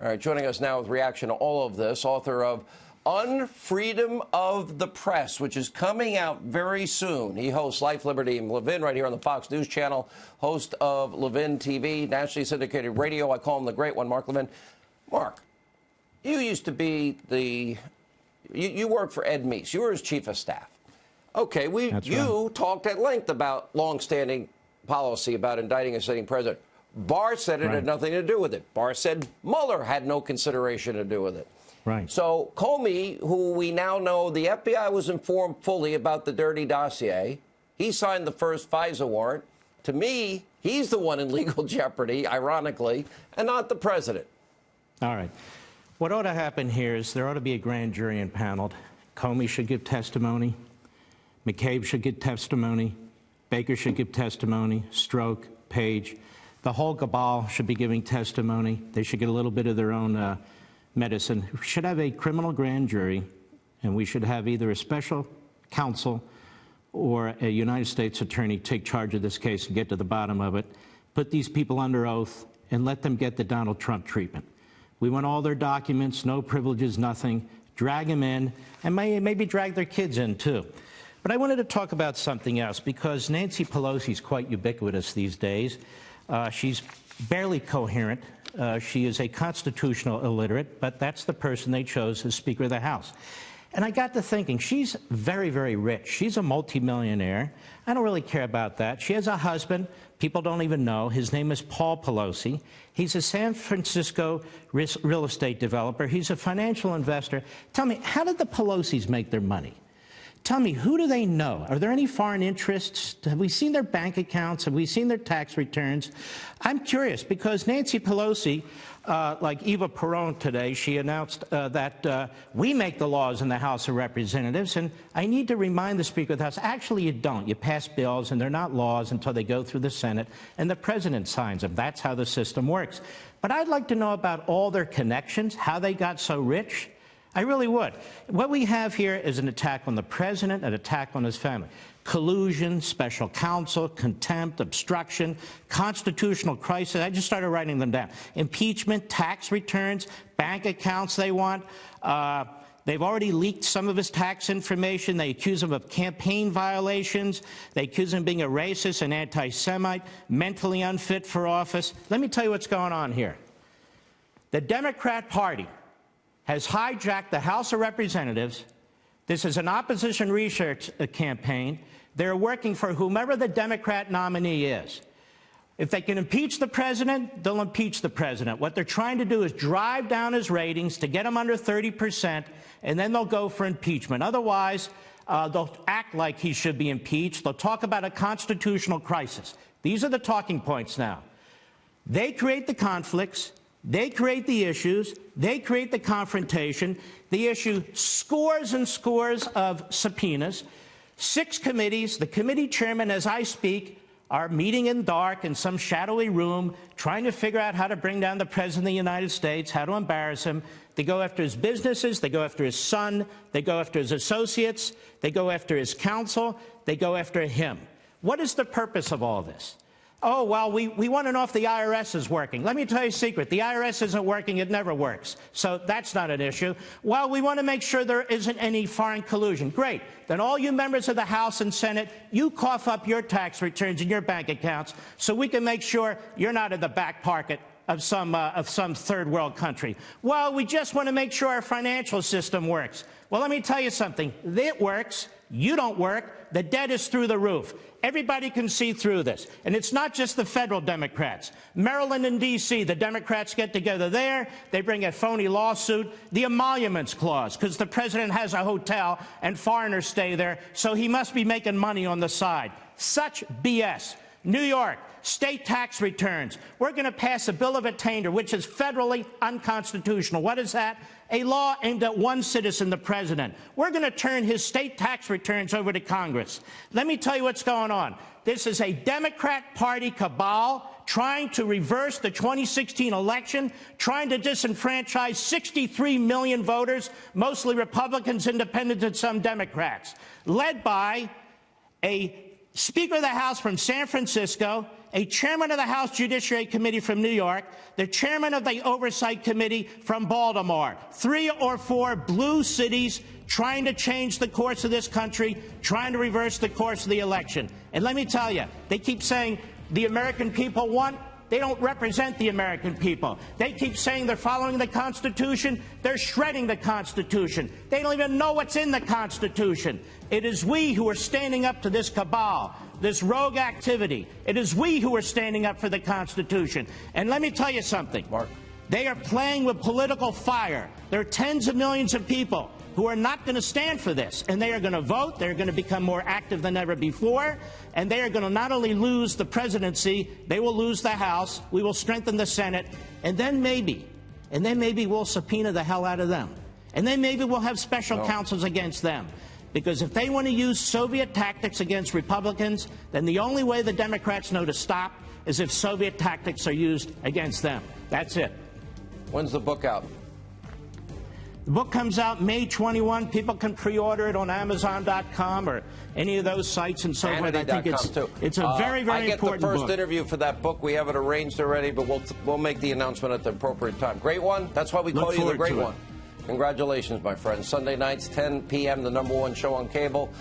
All right, joining us now with reaction to all of this, author of Unfreedom of the Press, which is coming out very soon. He hosts Life, Liberty, and Levin right here on the Fox News channel, host of Levin TV, nationally syndicated radio. I call him the great one, Mark Levin. Mark, you used to be you worked for Ed Meese. You were his chief of staff. Okay, you talked at length about longstanding policy about indicting a sitting president. Barr said it had nothing to do with it. Barr said Mueller had no consideration to do with it. Right. So Comey, who we now know the FBI was informed fully about the dirty dossier, he signed the first FISA warrant. To me, he's the one in legal jeopardy, ironically, and not the president. All right. What ought to happen here is there ought to be a grand jury impaneled. Comey should give testimony. McCabe should give testimony. Baker should give testimony. Strzok, Page. The whole cabal should be giving testimony. They should get a little bit of their own medicine. We should have a criminal grand jury, and we should have either a special counsel or a United States attorney take charge of this case and get to the bottom of it, put these people under oath, and let them get the Donald Trump treatment. We want all their documents, no privileges, nothing. Drag them in, and maybe drag their kids in, too. But I wanted to talk about something else, because Nancy Pelosi is quite ubiquitous these days. She's barely coherent. She is a constitutional illiterate, but that's the person they chose as Speaker of the House. And I got to thinking, she's very, very rich. She's a multimillionaire. I don't really care about that. She has a husband people don't even know. His name is Paul Pelosi. He's a San Francisco real estate developer. He's a financial investor. Tell me, how did the Pelosi's make their money? Tell me, who do they know? Are there any foreign interests? Have we seen their bank accounts? Have we seen their tax returns? I'm curious, because Nancy Pelosi, like Eva Peron today, she announced that we make the laws in the House of Representatives, and I need to remind the Speaker of the House, actually you don't. You pass bills, and they're not laws until they go through the Senate, and the President signs them. That's how the system works. But I'd like to know about all their connections, how they got so rich. I really would. What we have here is an attack on the president, an attack on his family. Collusion, special counsel, contempt, obstruction, constitutional crisis. I just started writing them down. Impeachment, tax returns, bank accounts they want. They've already leaked some of his tax information. They accuse him of campaign violations. They accuse him of being a racist, an anti-Semite, mentally unfit for office. Let me tell you what's going on here. The Democrat Party has hijacked the House of Representatives. This is an opposition research campaign. They're working for whomever the Democrat nominee is. If they can impeach the president, they'll impeach the president. What they're trying to do is drive down his ratings to get him under 30%, and then they'll go for impeachment. Otherwise, they'll act like he should be impeached. They'll talk about a constitutional crisis. These are the talking points now. They create the conflicts. They create the issues. They create the confrontation. They issue scores and scores of subpoenas. 6 committees. The committee chairman, as I speak, are meeting in dark in some shadowy room, trying to figure out how to bring down the President of the United States, how to embarrass him. They go after his businesses. They go after his son. They go after his associates. They go after his counsel. They go after him. What is the purpose of all this? Oh, well, we want to know if the IRS is working. Let me tell you a secret. The IRS isn't working. It never works. So that's not an issue. Well, we want to make sure there isn't any foreign collusion. Great. Then all you members of the House and Senate, you cough up your tax returns and your bank accounts so we can make sure you're not in the back pocket of some third world country. Well, we just want to make sure our financial system works. Well, let me tell you something. It works. You don't work. The debt is through the roof. Everybody can see through this. And it's not just the federal Democrats. Maryland and D.C., the Democrats get together there. They bring a phony lawsuit, the emoluments clause, because the president has a hotel and foreigners stay there, so he must be making money on the side. Such BS. New York, state tax returns. We're going to pass a bill of attainder, which is federally unconstitutional. What is that? A law aimed at one citizen, the president. We're going to turn his state tax returns over to Congress. Let me tell you what's going on. This is a Democrat Party cabal trying to reverse the 2016 election, trying to disenfranchise 63 million voters, mostly Republicans, independents, and some Democrats, led by a Speaker of the House from San Francisco, a chairman of the House Judiciary Committee from New York, the chairman of the Oversight Committee from Baltimore. 3 or 4 blue cities trying to change the course of this country, trying to reverse the course of the election. And let me tell you, they keep saying the American people want. They don't represent the American people. They keep saying they're following the Constitution. They're shredding the Constitution. They don't even know what's in the Constitution. It is we who are standing up to this cabal, this rogue activity. It is we who are standing up for the Constitution. And let me tell you something. Mark. They are playing with political fire. There are tens of millions of people who are not going to stand for this, and they are going to vote. They're going to become more active than ever before, and they are going to not only lose the presidency, they will lose the House. We will strengthen the Senate, and then maybe we'll subpoena the hell out of them, and then maybe we'll have special counsels against them. Because if they want to use Soviet tactics against Republicans, then the only way the Democrats know to stop is if Soviet tactics are used against them. That's it. When's the book out? The book comes out May 21. People can pre-order it on Amazon.com or any of those sites and so forth. I think it's a very, very important book. I get the first interview for that book. We have it arranged already, but we'll make the announcement at the appropriate time. Great one. That's why we call you the Great One. Congratulations, my friend. Sunday nights, 10 p.m., the #1 show on cable.